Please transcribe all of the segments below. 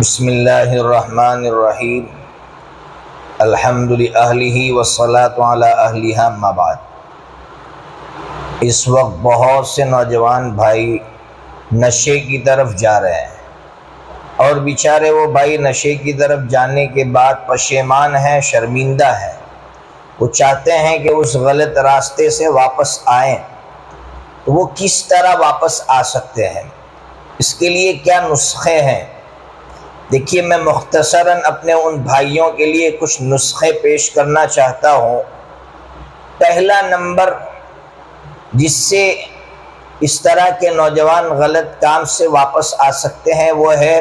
بسم اللہ الرحمن الرحیم الحمد للہ والصلاۃ علی اہلھا اما بعد۔ اس وقت بہت سے نوجوان بھائی نشے کی طرف جا رہے ہیں اور بیچارے وہ بھائی نشے کی طرف جانے کے بعد پشیمان ہیں، شرمندہ ہیں۔ وہ چاہتے ہیں کہ اس غلط راستے سے واپس آئیں، تو وہ کس طرح واپس آ سکتے ہیں؟ اس کے لیے کیا نسخے ہیں؟ دیکھیے، میں مختصراً اپنے ان بھائیوں کے لیے کچھ نسخے پیش کرنا چاہتا ہوں۔ پہلا نمبر جس سے اس طرح کے نوجوان غلط کام سے واپس آ سکتے ہیں وہ ہے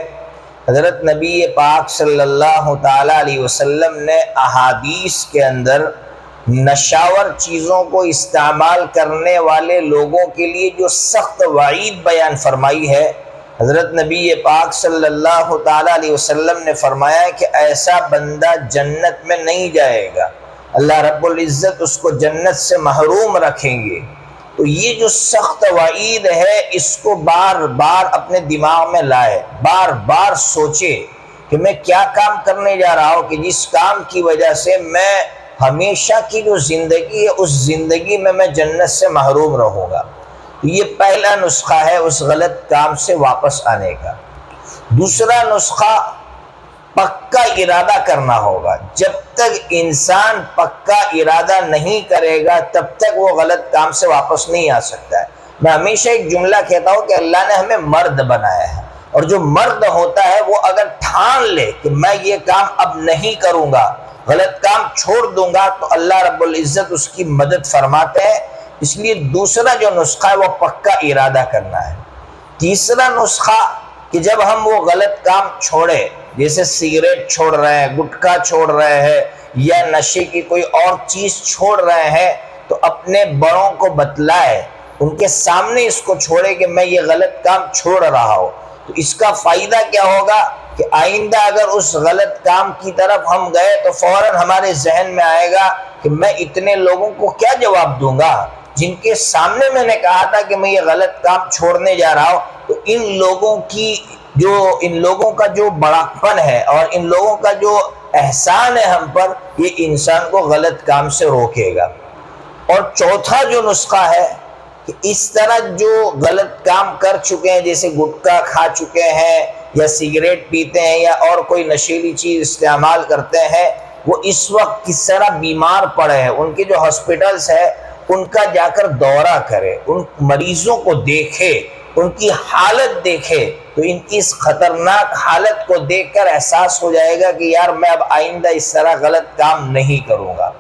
حضرت نبی پاک صلی اللہ تعالیٰ علیہ وسلم نے احادیث کے اندر نشاور چیزوں کو استعمال کرنے والے لوگوں کے لیے جو سخت وعید بیان فرمائی ہے۔ حضرت نبی پاک صلی اللہ تعالیٰ علیہ وسلم نے فرمایا کہ ایسا بندہ جنت میں نہیں جائے گا، اللہ رب العزت اس کو جنت سے محروم رکھیں گے۔ تو یہ جو سخت وعید ہے اس کو بار بار اپنے دماغ میں لائے، بار بار سوچے کہ میں کیا کام کرنے جا رہا ہوں کہ جس کام کی وجہ سے میں ہمیشہ کی جو زندگی ہے اس زندگی میں جنت سے محروم رہوں گا۔ یہ پہلا نسخہ ہے اس غلط کام سے واپس آنے کا۔ دوسرا نسخہ پکا ارادہ کرنا ہوگا۔ جب تک انسان پکا ارادہ نہیں کرے گا تب تک وہ غلط کام سے واپس نہیں آ سکتا ہے۔ میں ہمیشہ ایک جملہ کہتا ہوں کہ اللہ نے ہمیں مرد بنایا ہے، اور جو مرد ہوتا ہے وہ اگر ٹھان لے کہ میں یہ کام اب نہیں کروں گا، غلط کام چھوڑ دوں گا، تو اللہ رب العزت اس کی مدد فرماتے ہیں۔ اس لیے دوسرا جو نسخہ ہے وہ پکا ارادہ کرنا ہے۔ تیسرا نسخہ کہ جب ہم وہ غلط کام چھوڑے، جیسے سگریٹ چھوڑ رہے ہیں، گٹکا چھوڑ رہے ہیں یا نشے کی کوئی اور چیز چھوڑ رہے ہیں، تو اپنے بڑوں کو بتلائے، ان کے سامنے اس کو چھوڑے کہ میں یہ غلط کام چھوڑ رہا ہوں۔ تو اس کا فائدہ کیا ہوگا کہ آئندہ اگر اس غلط کام کی طرف ہم گئے تو فوراً ہمارے ذہن میں آئے گا کہ میں اتنے لوگوں کو کیا جواب دوں گا جن کے سامنے میں نے کہا تھا کہ میں یہ غلط کام چھوڑنے جا رہا ہوں۔ تو ان لوگوں کا جو بڑاپن ہے اور ان لوگوں کا جو احسان ہے ہم پر، یہ انسان کو غلط کام سے روکے گا۔ اور چوتھا جو نسخہ ہے کہ اس طرح جو غلط کام کر چکے ہیں، جیسے گٹکا کھا چکے ہیں یا سگریٹ پیتے ہیں یا اور کوئی نشیلی چیز استعمال کرتے ہیں، وہ اس وقت کس طرح بیمار پڑے ہیں، ان کے جو ہاسپٹلز ہیں ان کا جا کر دورہ کرے، ان مریضوں کو دیکھے، ان کی حالت دیکھے، تو ان کی اس خطرناک حالت کو دیکھ کر احساس ہو جائے گا کہ یار میں اب آئندہ اس طرح غلط کام نہیں کروں گا۔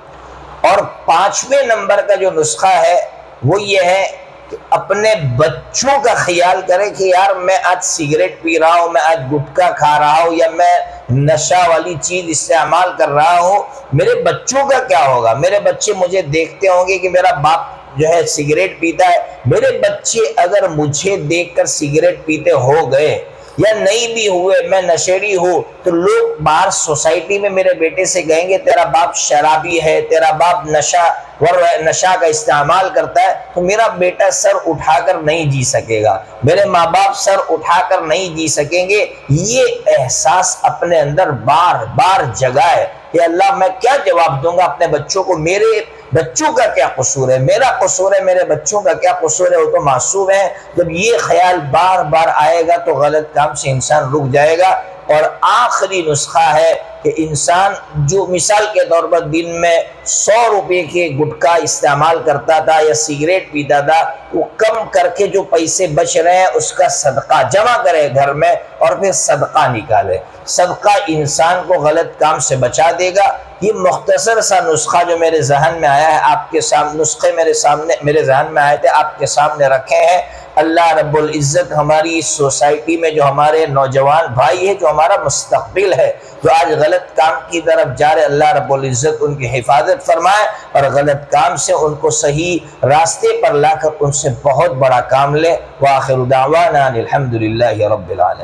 اور پانچویں نمبر کا جو نسخہ ہے وہ یہ ہے کہ اپنے بچوں کا خیال کرے کہ یار میں آج سگریٹ پی رہا ہوں، میں آج گٹکا کھا رہا ہوں یا میں نشہ والی چیز استعمال کر رہا ہوں، میرے بچوں کا کیا ہوگا؟ میرے بچے مجھے دیکھتے ہوں گے کہ میرا باپ جو ہے سگریٹ پیتا ہے، میرے بچے اگر مجھے دیکھ کر سگریٹ پیتے ہو گئے یا نہیں بھی ہوئے، میں نشیڑی ہوں، تو لوگ باہر سوسائٹی میں میرے بیٹے سے کہیں گے تیرا باپ شرابی ہے، تیرا باپ نشہ کا استعمال کرتا ہے، تو میرا بیٹا سر اٹھا کر نہیں جی سکے گا، میرے ماں باپ سر اٹھا کر نہیں جی سکیں گے۔ یہ احساس اپنے اندر بار بار جگائے کہ اللہ میں کیا جواب دوں گا اپنے بچوں کو، میرے بچوں کا کیا قصور ہے، میرا قصور ہے، میرے بچوں کا کیا قصور ہے، وہ تو معصوم ہے۔ جب یہ خیال بار بار آئے گا تو غلط کام سے انسان رک جائے گا۔ اور آخری نسخہ ہے کہ انسان جو مثال کے طور پر دن میں 100 روپے کے گٹکا استعمال کرتا تھا یا سگریٹ پیتا تھا، وہ کم کر کے جو پیسے بچ رہے ہیں اس کا صدقہ جمع کرے گھر میں اور پھر صدقہ نکالے۔ صدقہ انسان کو غلط کام سے بچا دے گا۔ یہ مختصر سا نسخہ جو میرے ذہن میں آیا ہے، آپ کے سامنے نسخے میرے ذہن میں آئے تھے، آپ کے سامنے رکھے ہیں۔ اللہ رب العزت ہماری اس سوسائٹی میں جو ہمارے نوجوان بھائی ہیں، جو ہمارا مستقبل ہے، جو آج غلط کام کی طرف جا رہے، اللہ رب العزت ان کی حفاظت فرمائے اور غلط کام سے ان کو صحیح راستے پر لا کر ان سے بہت بڑا کام لے۔ وآخر دعوانا الحمدللہ رب العالمین۔